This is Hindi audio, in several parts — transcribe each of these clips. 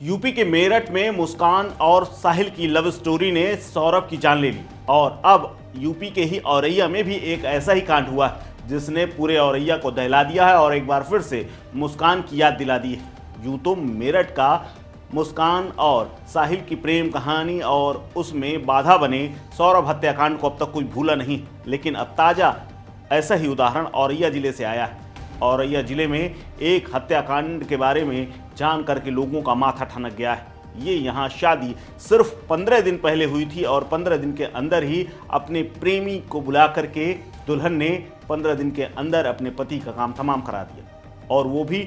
यूपी के मेरठ में मुस्कान और साहिल की लव स्टोरी ने सौरभ की जान ले ली और अब यूपी के ही औरैया में भी एक ऐसा ही कांड हुआ है जिसने पूरे औरैया को दहला दिया है और एक बार फिर से मुस्कान की याद दिला दी है। यूं तो मेरठ का मुस्कान और साहिल की प्रेम कहानी और उसमें बाधा बने सौरभ हत्याकांड को अब तक कोई भूला नहीं, लेकिन अब ताजा ऐसा ही उदाहरण औरैया जिले से आया है। औरैया जिले में एक हत्याकांड के बारे में जान करके लोगों का माथा ठनक गया है। ये यहाँ शादी सिर्फ 15 दिन पहले हुई थी और 15 दिन के अंदर ही अपने प्रेमी को बुला करके दुल्हन ने 15 दिन के अंदर अपने पति का काम तमाम करा दिया और वो भी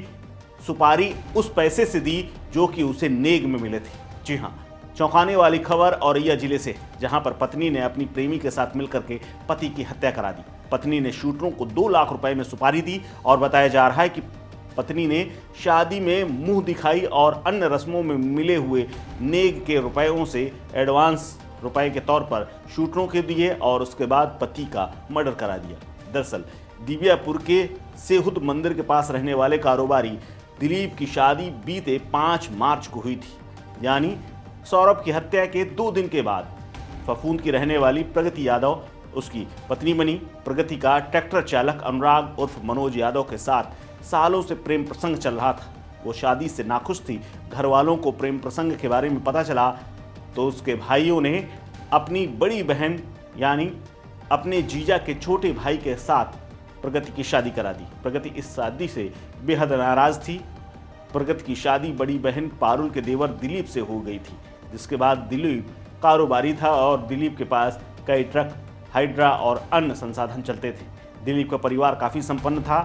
सुपारी उस पैसे से दी जो कि उसे नेग में मिले थे। जी हाँ, चौंकाने वाली खबर औरैया जिले से, जहां पर पत्नी ने अपनी प्रेमी के साथ मिलकर के पति की हत्या करा दी। पत्नी ने शूटरों को 2 लाख रुपए में सुपारी दी और बताया जा रहा है कि पत्नी ने शादी में मुंह दिखाई और अन्य रस्मों में मिले हुए नेग के रुपयों से एडवांस रुपए के तौर पर शूटरों के दिए और उसके बाद पति का मर्डर करा दिया। दरअसल दिव्यापुर के सेहुद मंदिर के पास रहने वाले कारोबारी दिलीप की शादी बीते 5 मार्च को हुई थी, यानी सौरभ की हत्या के 2 दिन के बाद। फफूंद की रहने वाली प्रगति यादव उसकी पत्नी बनी। प्रगति का ट्रैक्टर चालक अनुराग उर्फ मनोज यादव के साथ सालों से प्रेम प्रसंग चल रहा था। वो शादी से नाखुश थी। घर वालों को प्रेम प्रसंग के बारे में पता चला तो उसके भाइयों ने अपनी बड़ी बहन यानी अपने जीजा के छोटे भाई के साथ प्रगति की शादी करा दी। प्रगति इस शादी से बेहद नाराज थी। प्रगति की शादी बड़ी बहन पारुल के देवर दिलीप से हो गई थी, जिसके बाद दिलीप कारोबारी था और दिलीप के पास कई ट्रक, हाइड्रा और अन्य संसाधन चलते थे। दिलीप का परिवार काफ़ी संपन्न था।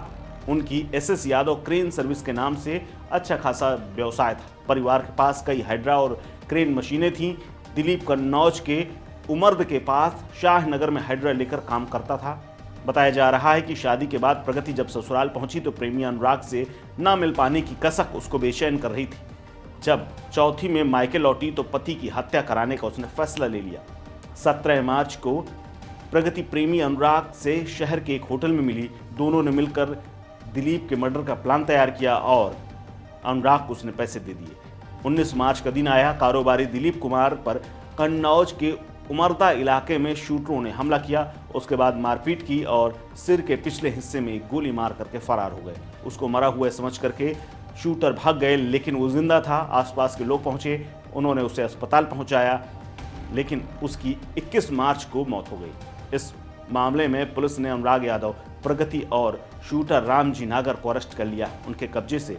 उनकी एसएस यादव क्रेन सर्विस के नाम से अच्छा खासा व्यवसाय था। परिवार के पास कई हाइड्रा और क्रेन मशीनें थीं। दिलीप कन्नौज के उमर्द के पास शाहनगर में हाइड्रा लेकर काम करता था। बताया जा रहा है कि शादी के बाद प्रगति जब ससुराल पहुंची तो प्रेमी अनुराग से ना मिल पाने की कसक उसको बेचैन कर रही थी। जब चौथी में मायके लौटी तो पति की हत्या कराने का उसने फैसला ले लिया। 17 मार्च को प्रगति प्रेमी अनुराग से शहर के एक होटल में मिली। दोनों ने मिलकर दिलीप के मर्डर का प्लान तैयार किया और अनुराग को उसने पैसे दे दिए। 19 मार्च का दिन आया। कारोबारी दिलीप कुमार पर कन्नौज के उमरदा इलाके में शूटरों ने हमला किया। उसके बाद मारपीट की और सिर के पिछले हिस्से में गोली मार करके फरार हो गए। उसको मरा हुआ समझ करके शूटर भाग गए, लेकिन वो जिंदा था। आसपास के लोग पहुंचे, उन्होंने उसे अस्पताल पहुंचाया, लेकिन उसकी 21 मार्च को मौत हो गई। इस मामले में पुलिस ने अनुराग यादव, प्रगति और शूटर रामजी नागर को अरेस्ट कर लिया। उनके कब्जे से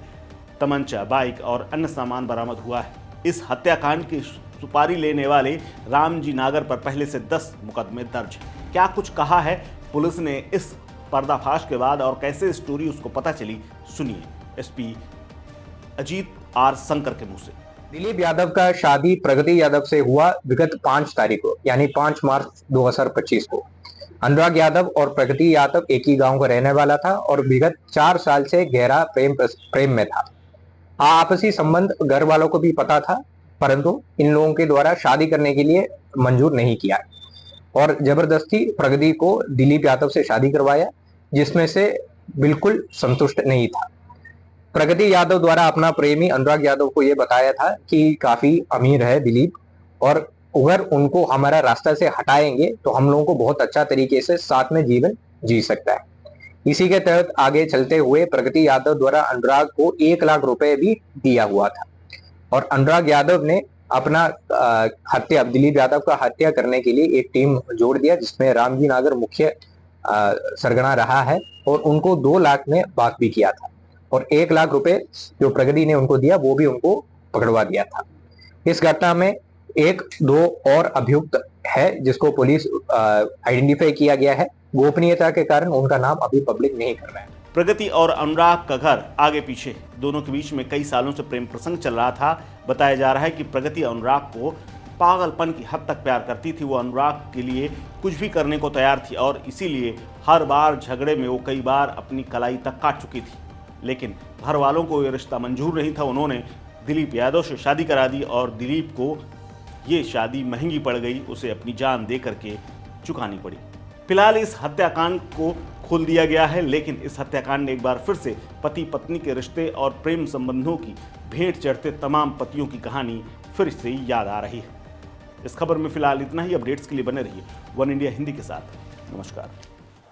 तमंचा, बाइक और अन्य सामान बरामद हुआ है। इस हत्याकांड की सुपारी लेने वाले रामजी नागर पर पहले से 10 मुकदमे दर्ज हैं। क्या कुछ कहा है पुलिस ने इस पर्दाफाश के बाद और कैसे स्टोरी उसको पता चली, सुनिए एसपी अजीत आर शंकर के मुंह से। दिलीप यादव का शादी प्रगति यादव से हुआ विगत 5 तारीख को, यानी 5 मार्च 2025 को। अनुराग यादव और प्रगति यादव एक ही गांव का रहने वाला था और विगत 4 साल से गहरा प्रेम में था। आपसी संबंध घर वालों को भी पता था, परंतु इन लोगों के द्वारा शादी करने के लिए मंजूर नहीं किया और जबरदस्ती प्रगति को दिलीप यादव से शादी करवाया, जिसमें से बिल्कुल संतुष्ट नहीं था। प्रगति यादव द्वारा अपना प्रेमी अनुराग यादव को यह बताया था कि काफी अमीर है दिलीप और अगर उनको हमारा रास्ता से हटाएंगे तो हम लोगों को बहुत अच्छा तरीके से साथ में जीवन जी सकता है। इसी के तहत आगे चलते हुए प्रगति यादव द्वारा अनुराग को 1 लाख रुपए भी दिया हुआ था और अनुराग यादव ने अपना हत्या दिलीप यादव का हत्या करने के लिए एक टीम जोड़ दिया, जिसमें रामजी नागर मुख्य सरगना रहा है और उनको 2 लाख में बात भी किया था और 1 लाख रुपए जो प्रगति ने उनको दिया वो भी उनको पकड़वा दिया था। इस घटना में 1-2 और अभियुक्त है जिसको पुलिस आइडेंटिफाई किया गया है। गोपनीयता के कारण उनका नाम अभी पब्लिक नहीं कर रहा है। प्रगति और अनुराग का घर आगे पीछे, दोनों के बीच में कई सालों से प्रेम प्रसंग चल रहा था। बताया जा रहा है कि प्रगति अनुराग को पागलपन की हद तक प्यार करती थी। वो अनुराग के लिए कुछ भी करने को तैयार थी और इसीलिए हर बार झगड़े में वो कई बार अपनी कलाई तक काट चुकी थी, लेकिन घर वालों को ये रिश्ता मंजूर नहीं था। उन्होंने दिलीप यादव से शादी करा दी और दिलीप को ये शादी महंगी पड़ गई, उसे अपनी जान दे करके चुकानी पड़ी। फिलहाल इस हत्याकांड को खोल दिया गया है, लेकिन इस हत्याकांड ने एक बार फिर से पति पत्नी के रिश्ते और प्रेम संबंधों की भेंट चढ़ते तमाम पतियों की कहानी फिर से याद आ रही है। इस खबर में फिलहाल इतना ही। अपडेट्स के लिए बने रहिए वन इंडिया हिंदी के साथ। नमस्कार।